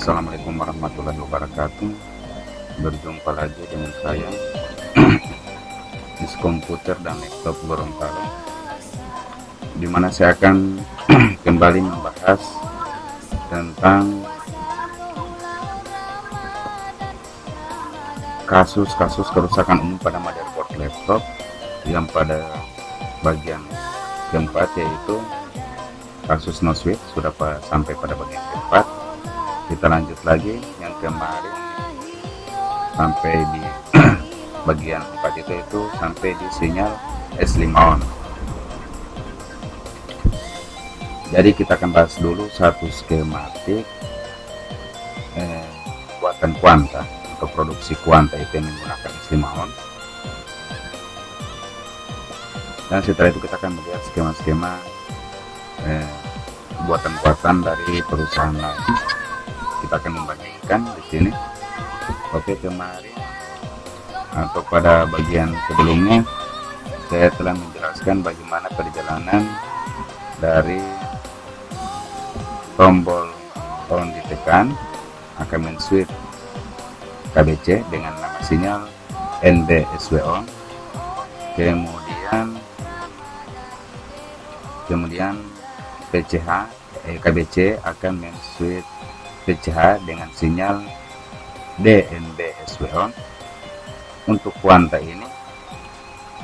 Assalamualaikum warahmatullahi wabarakatuh. Berjumpa lagi dengan saya di komputer dan laptop Gorontalo, di mana saya akan kembali membahas tentang kasus-kasus kerusakan umum pada motherboard laptop yang pada bagian keempat, yaitu kasus no switch. Sudah sampai pada bagian keempat. Kita lanjut lagi yang kemarin sampai di bagian 4 itu sampai di sinyal S5 on. Jadi kita akan bahas dulu satu skematik buatan Quanta atau produksi Quanta itu yang menggunakan S5 on. Dan setelah itu kita akan melihat skema-skema buatan-buatan dari perusahaan lain. Kita akan membandingkan di sini. Oke, kemarin atau pada bagian sebelumnya saya telah menjelaskan bagaimana perjalanan dari tombol on ditekan akan men-switch KBC dengan nama sinyal NBSW on, kemudian PCH KBC akan men-switch PCH dengan sinyal DNBSW on. Untuk Quanta ini,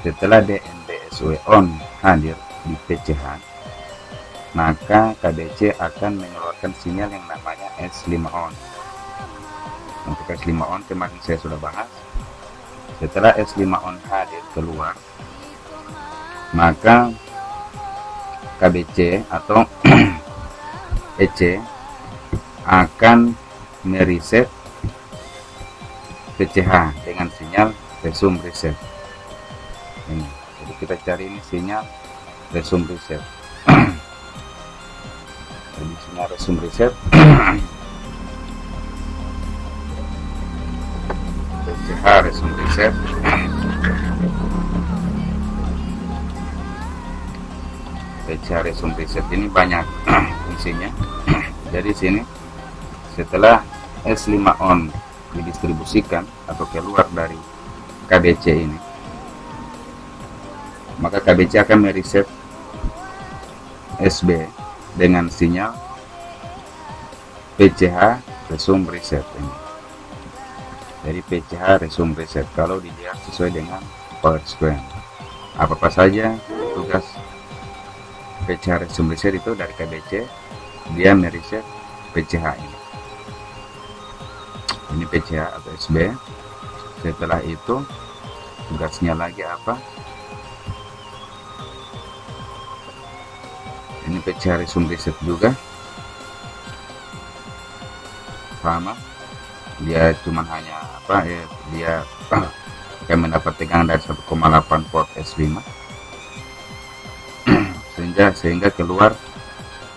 setelah DNBSW on hadir di PCH, maka KBC akan mengeluarkan sinyal yang namanya S5 on. Untuk S5 on kemarin saya sudah bahas. Setelah S5 on hadir keluar, maka KBC atau EC akan mereset PCH dengan sinyal resume reset. Ini, jadi kita cari ini sinyal resume reset. Jadi sinyal resume reset PCH resume reset. PCH resume reset ini banyak fungsinya. Jadi sini setelah S5 on didistribusikan atau keluar dari KBC ini, maka KBC akan mereset SB dengan sinyal PCH resume reset ini. Jadi PCH resume reset kalau dilihat sesuai dengan power square. Apa saja tugas PCH resume reset itu dari KBC, dia mereset PCH ini. Ini PCH atau SB. Setelah itu tugasnya lagi apa? Ini PCH resume reset juga sama. Dia cuman hanya apa ya, dia akan mendapat tegangan dari 1,8 volt S5 sehingga keluar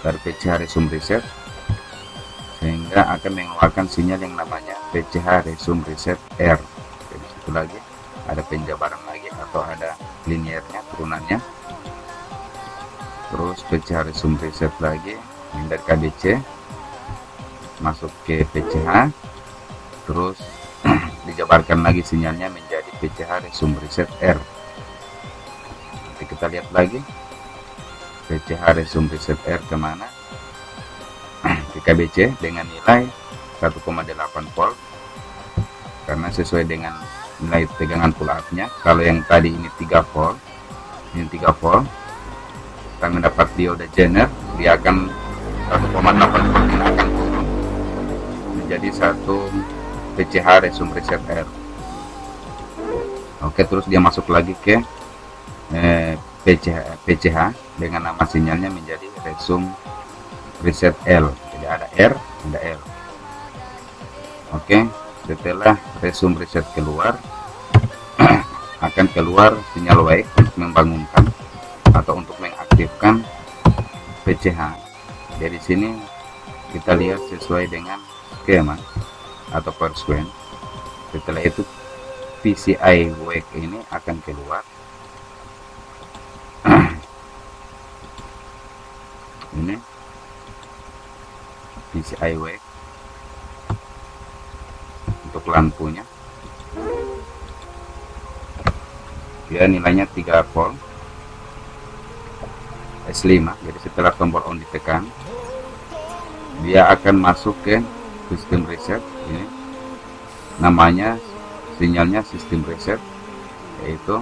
dari PCH resume reset, sehingga akan mengeluarkan sinyal yang namanya PCH resume reset R. Jadi situ lagi ada penjabaran lagi atau ada liniernya, turunannya. Terus PCH resume reset lagi yang dari KBC masuk ke PCH, terus dijabarkan lagi sinyalnya menjadi PCH resume reset R. Nanti kita lihat lagi PCH resume reset R kemana, ke KBC dengan nilai 1,8 volt, karena sesuai dengan nilai tegangan pull up nya. Kalau yang tadi ini 3 volt, ini 3 volt, kita mendapat diode Zener, dia akan 1,8 volt ini akan turun menjadi satu PCH resume reset R. Oke, terus dia masuk lagi ke PCH dengan nama sinyalnya menjadi resume reset L. Jadi ada R, ada L. Oke, setelah resume reset keluar akan keluar sinyal wake untuk membangunkan atau untuk mengaktifkan PCH. Dari sini kita lihat sesuai dengan skema atau power sequence. Setelah itu PCI wake ini akan keluar. Ini PCI wake lampunya. Dia nilainya 3 volt S5. Jadi setelah tombol on ditekan, dia akan masuk ke sistem reset. Ini namanya, sinyalnya sistem reset, yaitu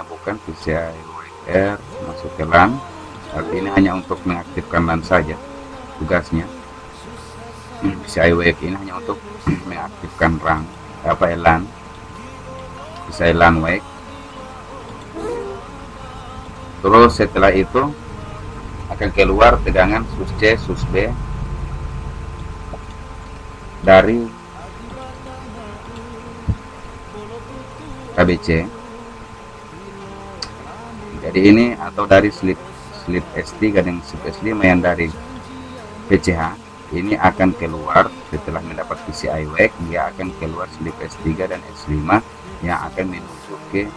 bukan PCI WR masuk ke LAN. Artinya ini hanya untuk mengaktifkan LAN saja tugasnya. PCI WR ini hanya untuk mengaktifkan LAN, PCI LAN WR. Terus setelah itu akan keluar tegangan sus C, sus B dari KBC. Jadi ini atau dari slip S3 dan slip S5 yang dari PCH ini akan keluar setelah mendapat PCI WEC. Dia akan keluar slip S3 dan S5 yang akan menuju ke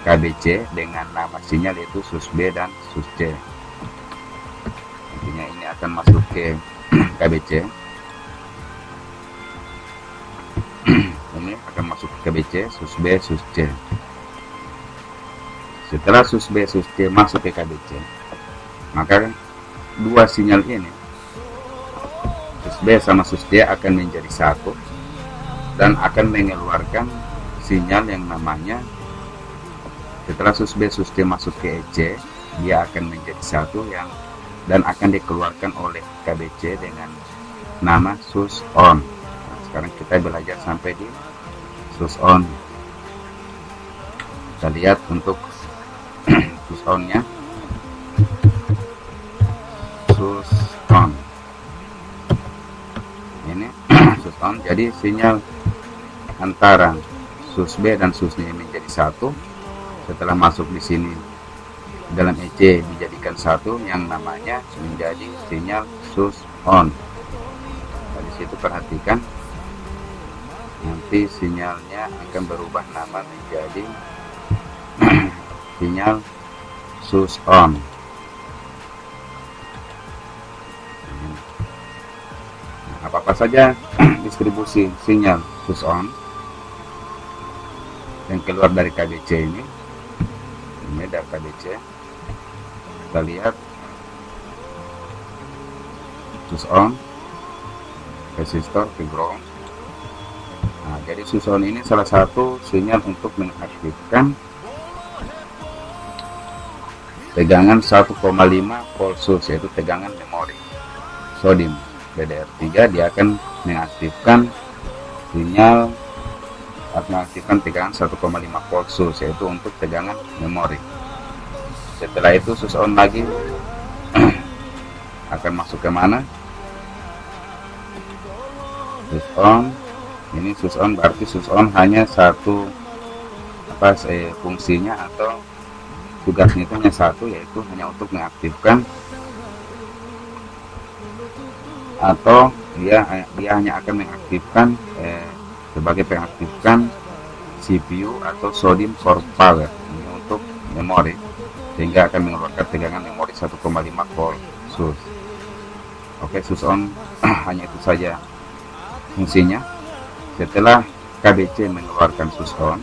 KBC dengan nama sinyal yaitu sus B dan sus C. Intinya ini akan masuk ke KBC. Ini akan masuk ke KBC, sus B, sus C. Setelah sus B, sus C masuk ke KBC, maka dua sinyal ini, sus B sama sus C, akan menjadi satu dan akan mengeluarkan sinyal yang namanya, setelah sus B, sus C masuk ke EC, dia akan menjadi satu dan akan dikeluarkan oleh KBC dengan nama sus on. Nah, sekarang kita belajar sampai di sus on. Kita lihat untuk sus on-nya. Sus on. Ini sus on. Jadi sinyal antara sus B dan sus C menjadi satu. Setelah masuk di sini dalam EC dijadikan satu yang namanya menjadi sinyal sus on. Dari situ perhatikan, nanti sinyalnya akan berubah nama menjadi sinyal sus on. Nah, apa saja distribusi sinyal sus on yang keluar dari KBC ini. Ini dari KBC. Kita lihat sus on, resistor ke ground. Nah, jadi sus on ini salah satu sinyal untuk mengaktifkan tegangan 1,5 volt sus, yaitu tegangan memori SODIMM DDR3. Dia akan mengaktifkan sinyal mengaktifkan tegangan 1,5 volt sus, yaitu untuk tegangan memori. Setelah itu sus on lagi akan masuk ke mana? Sus on. Ini sus on berarti sus on hanya satu fungsinya atau tugasnya itu hanya satu, yaitu hanya untuk mengaktifkan, atau dia hanya akan mengaktifkan sebagai pengaktifkan CPU atau SODIMM core power. Ini untuk memori, sehingga akan mengeluarkan tegangan memori 1,5 volt sus. Oke, sus on hanya itu saja fungsinya. Setelah KBC mengeluarkan sus on,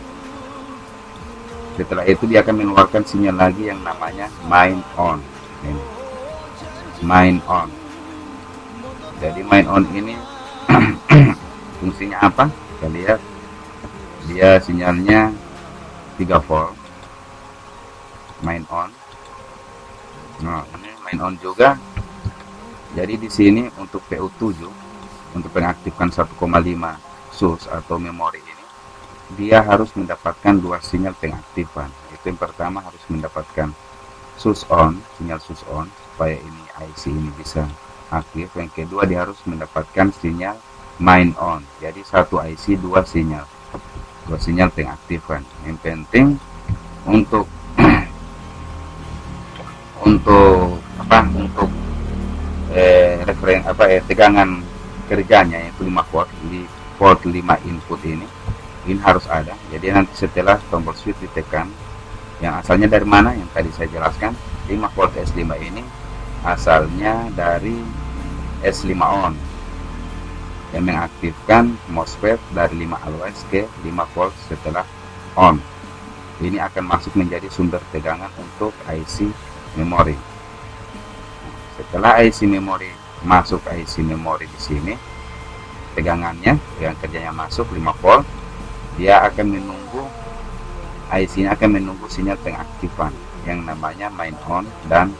setelah itu dia akan mengeluarkan sinyal lagi yang namanya main on. Ini main on. Jadi main on ini fungsinya apa? Kita lihat, dia sinyalnya 3 volt main on. Nah, ini main on juga. Jadi di sini untuk PU7, untuk mengaktifkan 1,5 sus atau memori ini, dia harus mendapatkan dua sinyal pengaktifan. Itu yang pertama, harus mendapatkan sus on, sinyal sus on, supaya ini IC ini bisa aktif. Yang kedua, dia harus mendapatkan sinyal main on. Jadi satu IC dua sinyal pengaktifan. Yang penting untuk tegangan kerjanya yaitu 5 volt di port 5 input ini harus ada. Jadi nanti setelah tombol switch ditekan, yang asalnya dari mana, yang tadi saya jelaskan, 5 volt S5 ini asalnya dari S5 on. yang mengaktifkan MOSFET dari 5 always ke 5 volt setelah on. Ini akan masuk menjadi sumber tegangan untuk IC memori. Setelah IC memori masuk IC memori di sini, tegangan kerjanya masuk 5 volt, dia akan menunggu, IC-nya akan menunggu sinyal pengaktifan yang namanya main on dan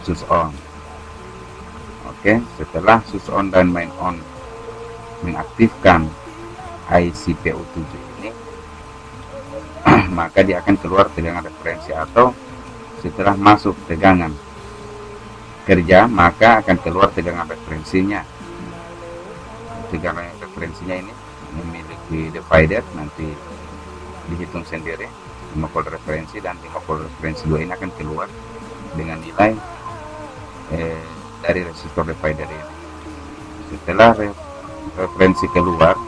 switch on. Oke, setelah switch on dan main on mengaktifkan IC PO7 ini, maka dia akan keluar tegangan referensi, atau setelah masuk tegangan kerja maka akan keluar tegangan referensinya. Tegangan referensinya ini memiliki divider, nanti dihitung sendiri. 5 volt referensi dan 5 volt referensi 2 ini akan keluar dengan nilai dari resistor divider ini. Setelah referensi keluar,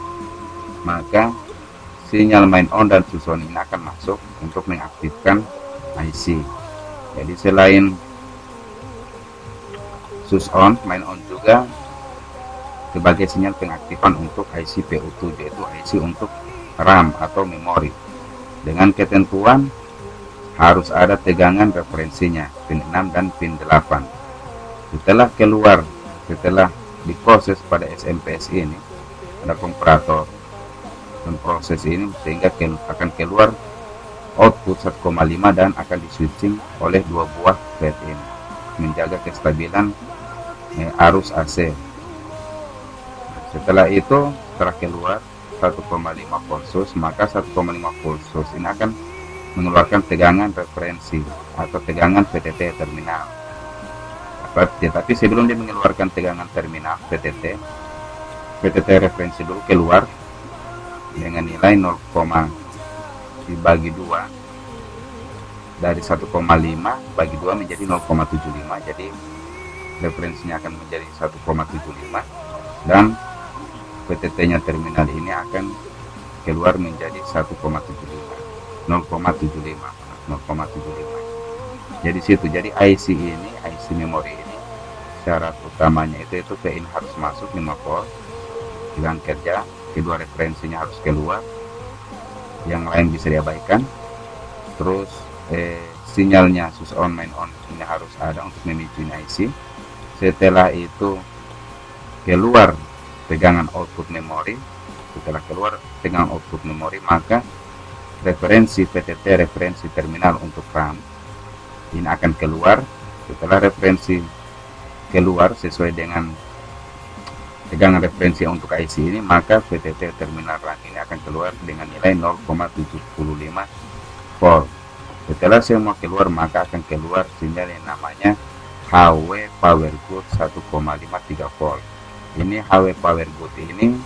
maka sinyal main on dan switch on ini akan masuk untuk mengaktifkan IC. Jadi selain switch on, main on juga sebagai sinyal pengaktifan untuk IC PO7, yaitu IC untuk RAM atau memori, dengan ketentuan harus ada tegangan referensinya pin 6 dan pin 8. Setelah keluar, setelah diproses pada SMPS ini, ada komparator memproses ini sehingga akan keluar output 1,5 dan akan diswitching oleh 2 buah LED ini, menjaga kestabilan arus AC. Setelah itu, setelah keluar 1,5 volt source, maka 1,5 volt source ini akan mengeluarkan tegangan referensi atau tegangan VTT terminal. Tetapi sebelum dia mengeluarkan tegangan terminal VTT referensi dulu keluar dengan nilai 0, dibagi 2 dari 1,5 bagi 2 menjadi 0,75, jadi referensinya akan menjadi 1,75 dan VTT nya terminal ini akan keluar menjadi 0,75. Jadi situ, jadi IC ini, IC memori ini syarat utamanya itu PIN harus masuk 5 volt dengan kerja, kedua referensinya harus keluar, yang lain bisa diabaikan. Terus sinyalnya switch on main on ini harus ada untuk memicu IC. Setelah itu keluar tegangan output memori. Setelah keluar tegangan output memori, maka referensi VTT, referensi terminal untuk RAM ini akan keluar. Setelah referensi keluar sesuai dengan tegangan referensi untuk IC ini, maka VTT terminal RAM ini akan keluar dengan nilai 0,75 volt. Setelah semua keluar, maka akan keluar sinyal yang namanya HW power good 1,53 volt. Ini HW power good ini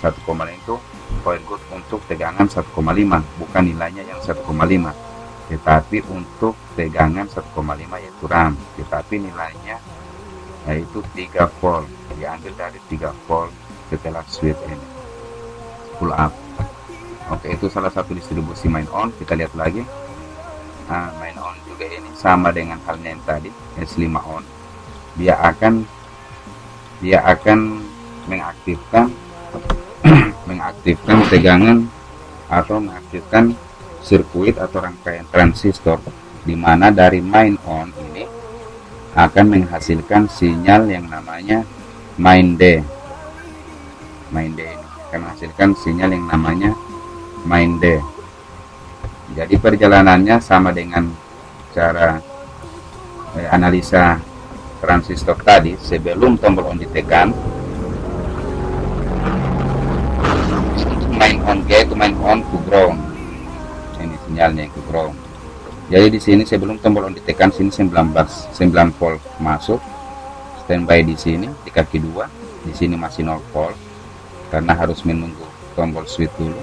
1,5 itu power good untuk tegangan 1,5, bukan nilainya yang 1,5, tetapi untuk tegangan 1,5 yaitu RAM, tetapi nilainya yaitu 3 volt, diambil dari 3 volt setelah switch ini pull up. Oke, itu salah satu distribusi main on. Kita lihat lagi. Main on juga ini sama dengan halnya yang tadi, S5 on. Dia akan mengaktifkan mengaktifkan tegangan atau mengaktifkan sirkuit atau rangkaian transistor, di mana dari main on ini akan menghasilkan sinyal yang namanya main D. Main D ini akan menghasilkan sinyal yang namanya main D. Jadi perjalanannya sama dengan cara analisa transistor tadi. Sebelum tombol on ditekan, main on G itu main on to ground. Ini sinyalnya ke ground. Jadi di sini sebelum tombol on ditekan, sini 9 volt masuk, standby di sini di kaki 2, di sini masih 0 volt karena harus menunggu tombol switch dulu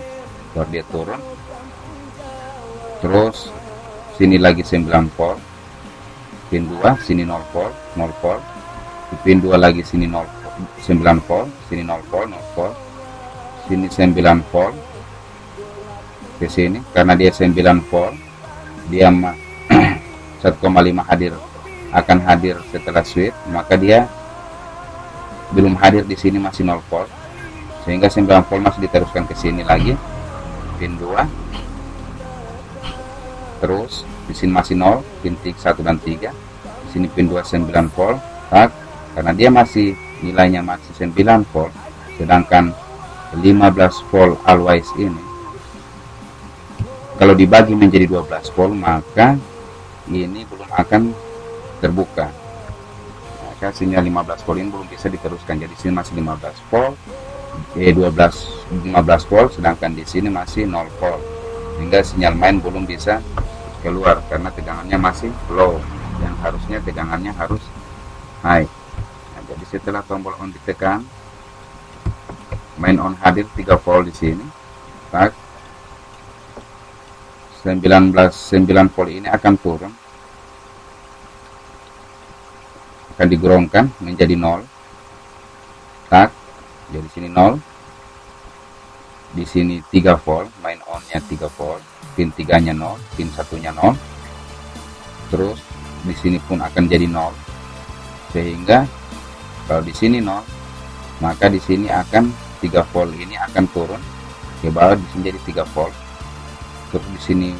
baru dia turun. Terus sini lagi 9 volt, pin 2 sini 0 volt, di pin 2 lagi sini 9 volt, sini 0 volt, sini 9 volt ke sini. Karena dia 9 volt, dia 1,5 akan hadir setelah switch, maka dia belum hadir di sini masih 0 volt. sehingga 9 volt masih diteruskan ke sini lagi, pin 2. Terus di sini masih 0, pin 1 dan 3. Di sini pin 2 9 volt, tak, karena dia masih nilainya masih 9 volt, sedangkan 15 volt always ini kalau dibagi menjadi 12 volt, maka ini belum akan terbuka. Maka sinyal 15 volt ini belum bisa diteruskan. Jadi sini masih 15 volt, 15 volt, sedangkan di sini masih 0 volt. Sehingga sinyal main belum bisa keluar karena tegangannya masih low. Yang harusnya tegangannya harus high. Nah, jadi setelah tombol on ditekan, main on hadir 3 volt di sini. Tak, 9 volt ini akan turun, akan digroundkan menjadi 0. Tak, jadi sini 0. Di sini 3 volt, main on-nya 3 volt, pin 3-nya 0, pin 1-nya 0. Terus di sini pun akan jadi 0. Sehingga kalau di sini 0, maka di sini akan 3 volt ini akan turun ke bawah, di sini jadi 3 volt. Terus di sini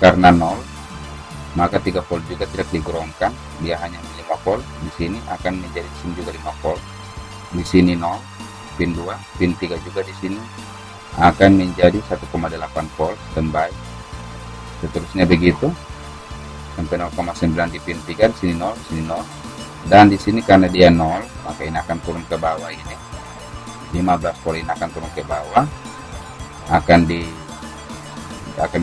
karena 0, maka 3 volt juga tidak digroundkan, dia hanya 5 volt. Di sini akan menjadi di sini juga 5 volt. Di sini 0, pin 2, pin 3 juga di sini akan menjadi 1,8 volt standby. Seterusnya begitu sampai 0,9 di pin 3, di sini 0, di sini 0. Dan di sini karena dia 0, maka ini akan turun ke bawah ini. 15 volt ini akan turun ke bawah, akan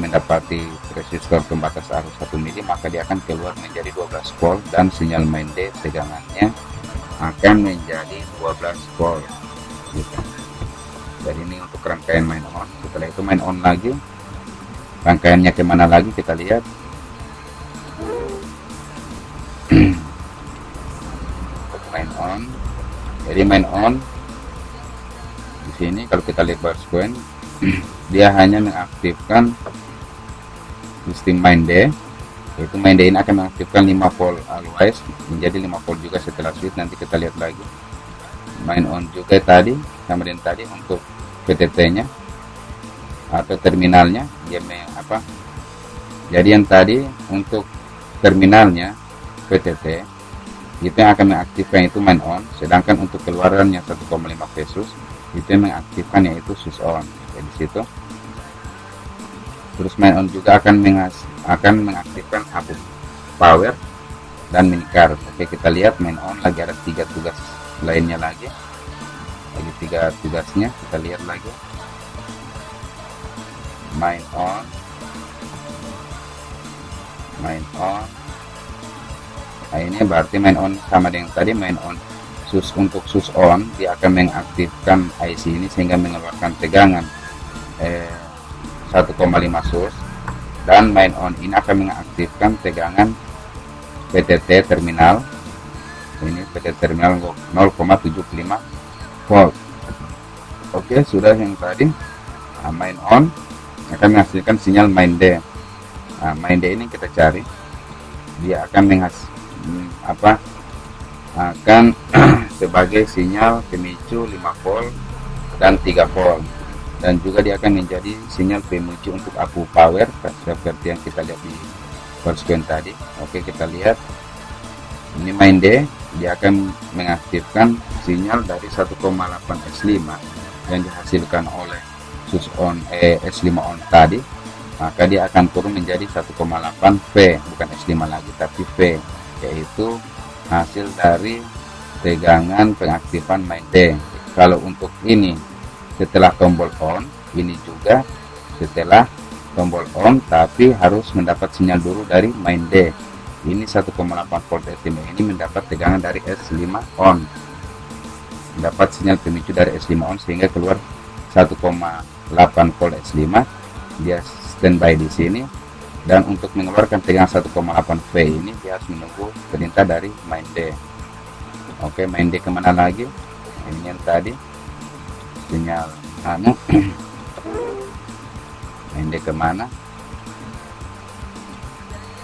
mendapati resistor pembatas arus 1 mili, maka dia akan keluar menjadi 12 volt dan sinyal main D tegangannya akan menjadi 12 volt gitu. Jadi ini untuk rangkaian main on. Setelah itu main on lagi, rangkaiannya kemana lagi kita lihat. Main on, jadi main on di sini kalau kita lihat bar sequence, dia hanya mengaktifkan sistem main D, yaitu main D ini akan mengaktifkan 5 volt always menjadi 5 volt juga setelah switch. Nanti kita lihat lagi main on juga tadi sama dengan tadi untuk PTT nya atau terminalnya dia jadi yang tadi untuk terminalnya PTT itu yang akan mengaktifkan itu main on, sedangkan untuk keluarannya 1,5 V itu yang mengaktifkan yaitu switch on. Di situ. Terus main on juga akan mengaktifkan output power dan minicar. Oke, kita lihat main on lagi ada 3 tugas lainnya lagi 3 tugasnya. Kita lihat lagi main on. Nah, ini berarti main on sama dengan tadi main on. Untuk switch on dia akan mengaktifkan IC ini sehingga mengeluarkan tegangan 1,5 source, dan main on ini akan mengaktifkan tegangan PTT terminal. Ini PTT terminal 0,75 volt. Oke, sudah yang tadi. Nah, main on akan menghasilkan sinyal main D. Nah, main D ini kita cari, dia akan akan sebagai sinyal pemicu 5 volt dan 3 volt, dan juga dia akan menjadi sinyal pemicu untuk aku power seperti yang kita lihat di sequence tadi. Oke, kita lihat ini main D, dia akan mengaktifkan sinyal dari 1,8 S5 yang dihasilkan oleh switch on S5 on tadi, maka dia akan turun menjadi 1,8 V, bukan S5 lagi tapi V, yaitu hasil dari tegangan pengaktifan main D. Kalau untuk ini setelah tombol on, ini juga setelah tombol on, tapi harus mendapat sinyal dulu dari main D. Ini 1,8 volt S5 ini mendapat tegangan dari S5 on, mendapat sinyal pemicu dari S5 on sehingga keluar 1,8 volt S5. Dia standby di sini, dan untuk mengeluarkan tegangan 1,8 V ini dia harus menunggu perintah dari main D. Oke, main D kemana lagi? Ini yang tadi sinyal main D kemana?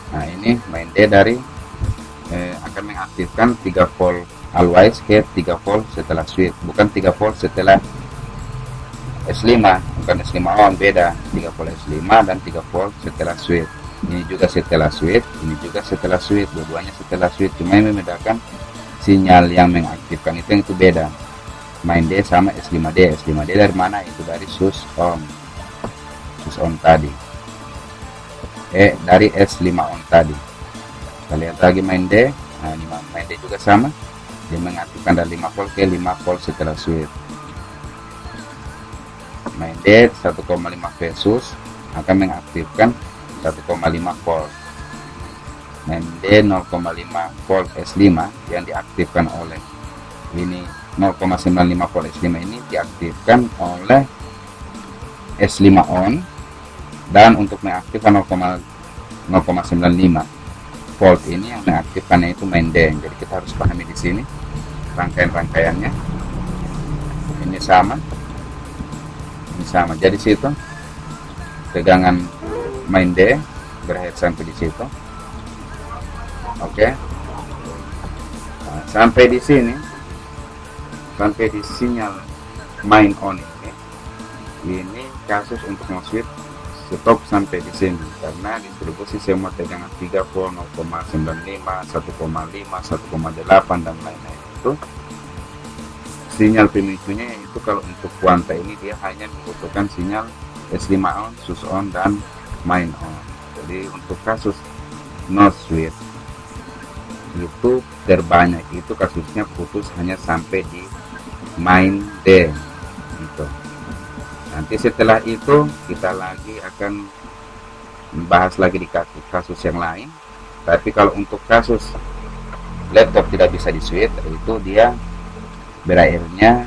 Nah, ini main D dari akan mengaktifkan 3 volt always ke 3 volt setelah switch, bukan 3 volt setelah S5, bukan S5 on, beda 3 volt S5 dan 3 volt setelah switch. Ini juga setelah switch, ini juga setelah switch, dua-duanya setelah switch, cuma yang membedakan sinyal yang mengaktifkan itu beda. Main D sama S5D. S5D dari mana? Itu dari sus on tadi, dari S5 on tadi. Kita lihat lagi main D. Nah, ini main D juga sama, dia mengaktifkan dari 5 volt ke 5 volt setelah switch. Main D 1,5 versus akan mengaktifkan 1,5 volt. Main D 0,5 volt S5 yang diaktifkan oleh ini 0,95 volt S5 ini diaktifkan oleh S5 on, dan untuk mengaktifkan 0,95 volt ini yang mengaktifkannya itu main D. Jadi kita harus pahami di sini rangkaian-rangkaiannya. Ini sama. Jadi situ tegangan main D berakhir sampai di situ. Oke. Nah, sampai di sini, sampai di sinyal main on ini kasus untuk switch stop sampai di sini, karena distribusi semua tegangan 3 volt, 0,95, 1,5, 1,8 dan lain-lain itu. Sinyal pemicunya itu kalau untuk kuanta ini dia hanya membutuhkan sinyal S5 on, sus on dan main on. Jadi untuk kasus no switch itu terbanyak itu kasusnya putus hanya sampai di main D gitu. Nanti setelah itu kita lagi akan membahas lagi di kasus yang lain. Tapi kalau untuk kasus laptop tidak bisa di switch, itu dia berakhirnya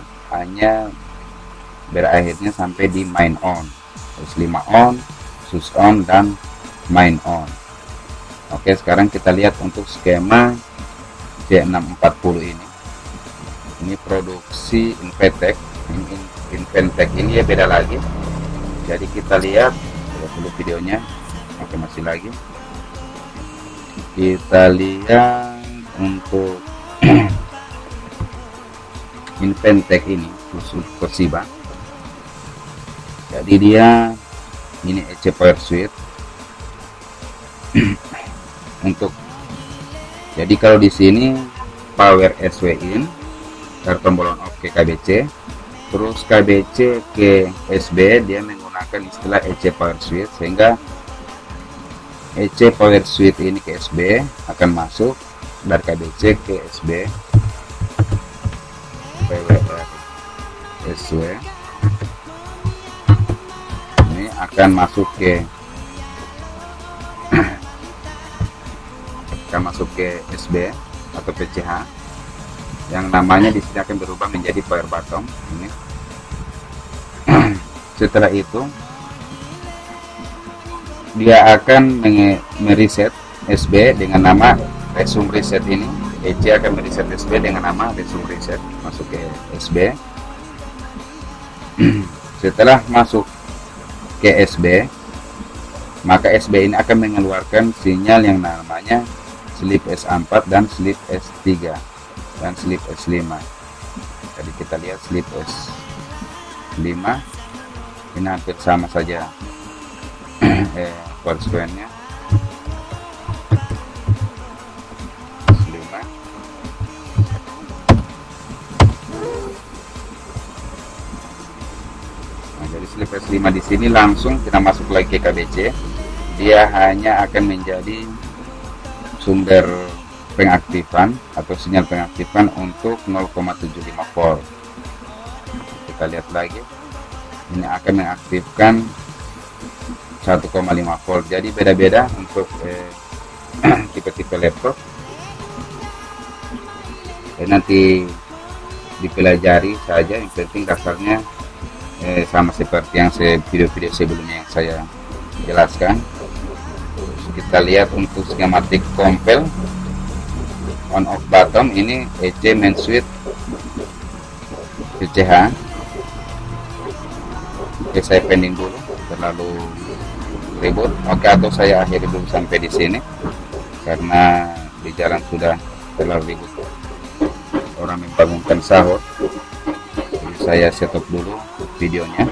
sampai di main on, S5 on, sus on dan main on. Oke, sekarang kita lihat untuk skema C640 ini. Ini produksi Inventec. Inventec ini ya beda lagi. Jadi kita lihat dulu videonya. Oke, masih lagi. Kita lihat untuk Inventec ini khusus Toshiba. Jadi dia ini EC power switch untuk, jadi kalau di sini power SW in, karton bolon off ke KBC, terus KBC ke SB, dia menggunakan istilah EC power switch, sehingga EC power switch ini ke SB akan masuk dari KBC ke SB, PWR SW ini akan masuk ke SB atau PCH, yang namanya di sini akan berubah menjadi power bottom ini. Setelah itu dia akan mereset SB dengan nama resume reset ini. EC akan mereset SB dengan nama resume reset, masuk ke SB. Setelah masuk ke SB, maka SB ini akan mengeluarkan sinyal yang namanya slip S4 dan slip S3 dan slip S5. Jadi kita lihat slip S5 ini hampir sama saja power square-nya. Jadi slip S5 di sini langsung kita masuk lagi ke KBC, dia hanya akan menjadi sumber pengaktifan atau sinyal pengaktifan untuk 0,75 volt. Kita lihat lagi, ini akan mengaktifkan 1,5 volt. Jadi beda-beda untuk tipe-tipe laptop. Nanti dipelajari saja, yang penting dasarnya sama seperti yang video-video sebelumnya yang saya jelaskan. Kita lihat untuk skematik kompel on off bottom ini EC main switch PCH. Oke, saya pending dulu, terlalu ribut. Oke, atau saya akhiri dulu sampai di sini karena di jalan sudah terlalu ribut, orang membangunkan sahur. Jadi saya stop dulu videonya.